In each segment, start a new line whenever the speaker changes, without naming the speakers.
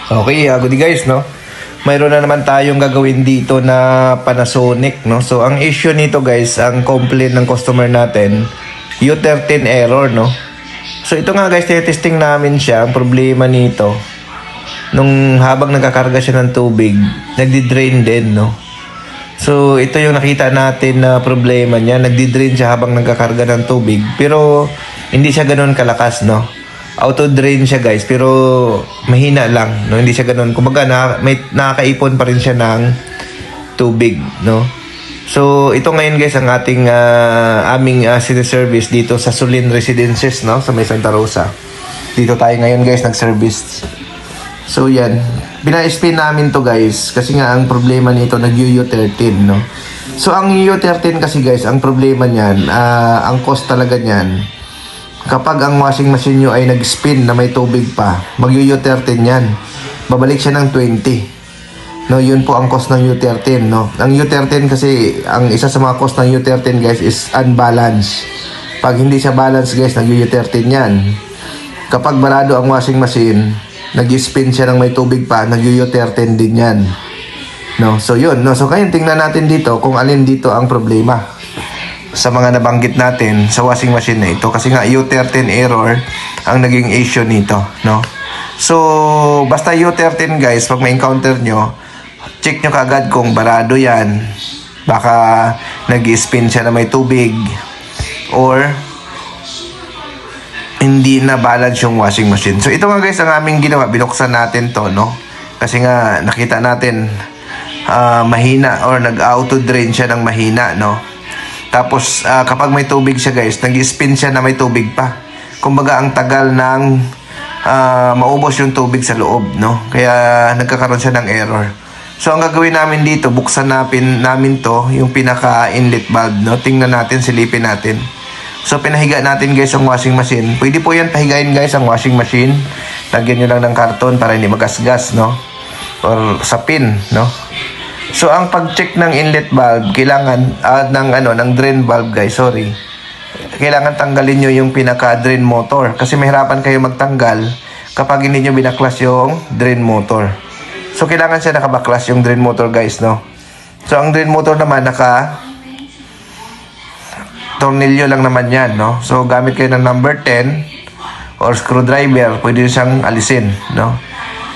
Okay, good guys, no? Mayroon na naman tayong gagawin dito na Panasonic, no? So, ang issue nito guys, ang complaint ng customer natin, U13 error, no? So, ito nga guys, testing namin siya. Ang problema nito, nung habang nagkakarga siya ng tubig, nagdi-drain din, no? So, ito yung nakita natin na problema niya. Nagdi-drain siya habang nagkakarga ng tubig. Pero, hindi siya ganoon kalakas, no? Auto-drain siya guys, pero mahina lang, no? Hindi siya ganoon. Kumbaga, may nakakaipon pa rin siya ng tubig, no? So, ito ngayon guys, ang ating aming service dito sa Sulin Residences, no? Sa may Santa Rosa. Dito tayo ngayon guys, nag-service. So, yan. Pina-spin namin to guys, kasi nga ang problema nito, nag-U13, no? So, ang U13 kasi guys, ang problema niyan, ang cost talaga niyan, kapag ang washing machine nyo ay nag-spin na may tubig pa, mag-U13 yan. Babalik siya ng 20. No, yun po ang cost ng U13, no. Ang U13 kasi, ang isa sa mga cost ng U13 guys is unbalance. Pag hindi siya balance guys, nag-U13 yan. Kapag barado ang washing machine, nag-spin siya ng may tubig pa, nag-U13 din yan. No, so yun, no. So kaya tingnan natin dito kung alin dito ang problema sa mga nabanggit natin sa washing machine na ito, kasi nga U13 error ang naging issue nito, no? So basta U13 guys, pag may encounter nyo, check nyo kaagad kung barado yan, baka nag-spin siya na may tubig or hindi na balance yung washing machine. So ito nga guys ang aming ginawa, binuksan natin to, no? Kasi nga nakita natin mahina or nag-auto drain siya ng mahina, no? Tapos, kapag may tubig siya guys, nag-spin siya na may tubig pa. Kumbaga, ang tagal ng maubos yung tubig sa loob, no? Kaya, nagkakaroon siya ng error. So, ang gagawin namin dito, buksan namin to, yung pinaka-inlet valve, no? Tingnan natin, silipin natin. So, pinahiga natin guys ang washing machine. Pwede po yan pahigain guys ang washing machine. Lagyan nyo lang ng karton para hindi magasgas, no? Or sa pin, no? So, ang pag-check ng inlet valve, kailangan, ng drain valve guys, sorry. Kailangan tanggalin nyo yung pinaka-drain motor. Kasi mahirapan kayo magtanggal kapag hindi nyo binaklas yung drain motor. So, kailangan siya nakabaklas yung drain motor guys, no? So, ang drain motor naman, tornilyo lang naman yan, no? So, gamit kayo ng number 10 or screwdriver, pwede nyo siyang alisin, no?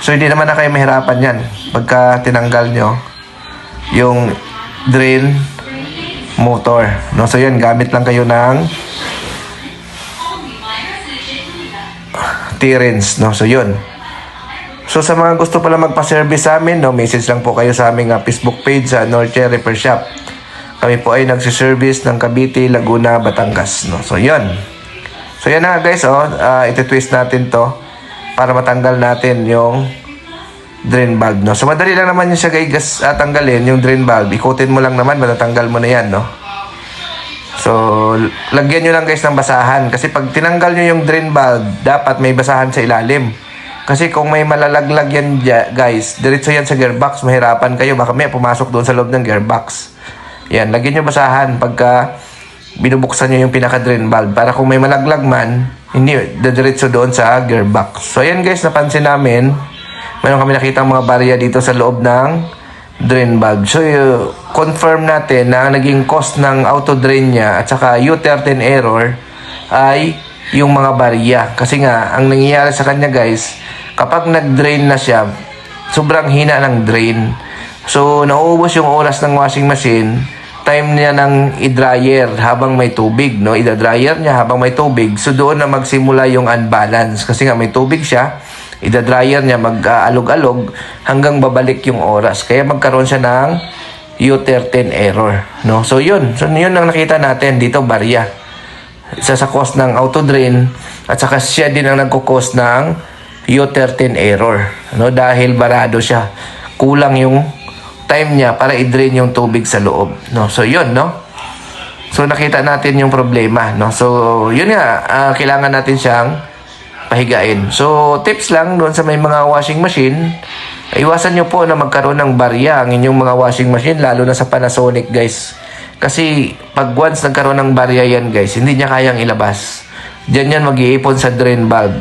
So, hindi naman na kayo mahirapan yan pagka tinanggal nyo yung drain motor, no? So yan, gamit lang kayo ng T-wrench, no? So yun. So sa mga gusto pala magpa-service sa amin, no, message lang po kayo sa aming Facebook page sa Norte Repair Shop. Kami po ay nagsiservice ng Cavite, Laguna, Batangas, no? So yun. So yan na guys, iti-twist natin to para matanggal natin yung drain valve, no? So madali lang naman yung siya guys tanggalin yung drain valve. Ikutin mo lang naman, matatanggal mo na yan, no? So lagyan nyo lang guys ng basahan, kasi pag tinanggal nyo yung drain valve, dapat may basahan sa ilalim. Kasi kung may malalaglag yan guys, diretso yan sa gearbox, mahirapan kayo, baka may pumasok doon sa loob ng gearbox. Yan, lagyan nyo basahan pagka binubuksan nyo yung pinaka drain valve, para kung may malaglag man, hindi diretso doon sa gearbox. So ayan guys, napansin namin mayroon kami nakita mga barya dito sa loob ng drain valve. So, confirm natin na ang naging cost ng auto drain niya at saka U13 error ay yung mga barya. Kasi nga, ang nangyayari sa kanya guys, kapag nag-drain na siya, sobrang hina ng drain. So, nauubos yung oras ng washing machine, time niya ng i-dryer habang may tubig, no? I-dryer niya habang may tubig. So, doon na magsimula yung unbalance. Kasi nga, may tubig siya, i-dryer niya, mag-alog-alog hanggang babalik yung oras. Kaya magkaroon siya ng U13 error, no? So yun ang nakita natin dito, barya. Isa sa cost ng auto drain at saka siya din ang nagko-cost ng U13 error, no? Dahil barado siya. Kulang yung time niya para i-drain yung tubig sa loob, no? So yun, no? So nakita natin yung problema, no? So yun nga, kailangan natin siyang pahigain. So, tips lang doon sa may mga washing machine, iwasan nyo po na magkaroon ng barya ang inyong mga washing machine, lalo na sa Panasonic guys. Kasi, pag once nagkaroon ng barya yan guys, hindi niya kayang ilabas. Diyan yan mag-iipon sa drain valve.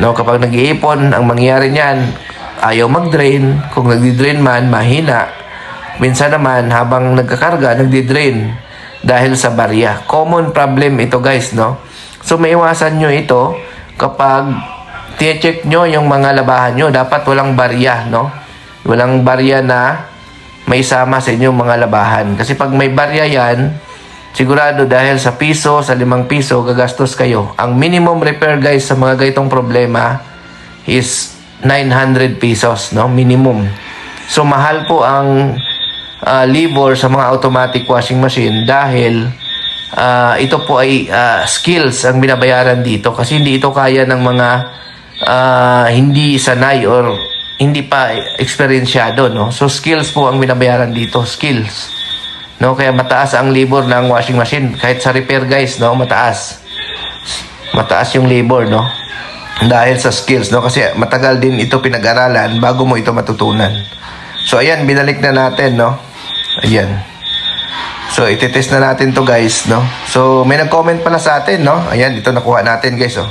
No, kapag nag-iipon, ang mangyayari niyan, ayaw mag-drain. Kung nagdi-drain man, mahina. Minsan naman, habang nagkakarga, nagdi-drain dahil sa barya. Common problem ito guys, no? So, maiwasan nyo ito kapag check nyo yung mga labahan nyo. Dapat walang barya, no? Walang barya na may sama sa inyong mga labahan. Kasi pag may barya yan, sigurado dahil sa piso, sa 5 piso, gagastos kayo. Ang minimum repair guys sa mga ganitong problema is 900 pesos, no? Minimum. So, mahal po ang labor sa mga automatic washing machine dahil ito po ay skills ang binabayaran dito. Kasi hindi ito kaya ng mga hindi sanay or hindi pa eksperyensyado, no? So, skills po ang binabayaran dito. Skills. No? Kaya mataas ang labor ng washing machine. Kahit sa repair, guys, no? Mataas. Mataas yung labor, no? Dahil sa skills, no? Kasi matagal din ito pinag-aralan bago mo ito matutunan. So, ayan, binalik na natin, no? Ayan. So, itetest na natin to guys, no? So, may nag-comment pala sa atin, no? Ayan, ito nakuha natin, guys, oh.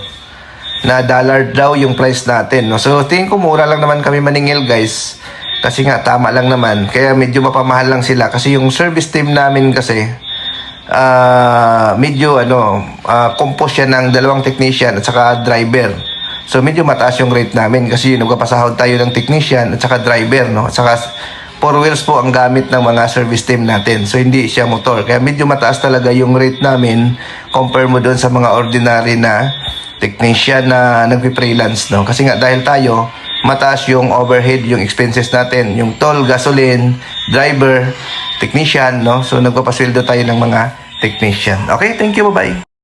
Na $1 daw yung price natin, no? So, tingin ko mura lang naman kami maningil, guys. Kasi nga, tama lang naman. Kaya medyo mapamahal lang sila. Kasi yung service team namin kasi, medyo, compose siya ng 2 technician at saka driver. So, medyo mataas yung rate namin. Kasi nagpapasahod tayo ng technician at saka driver, no? At saka 4 wheels po ang gamit ng mga service team natin. So, hindi siya motor. Kaya medyo mataas talaga yung rate namin compare mo doon sa mga ordinary na technician na nagpi-freelance, no? Kasi nga dahil tayo, mataas yung overhead, yung expenses natin, yung toll, gasoline, driver, technician, no? So, nagpapasweldo tayo ng mga technician. Okay, thank you, bye-bye.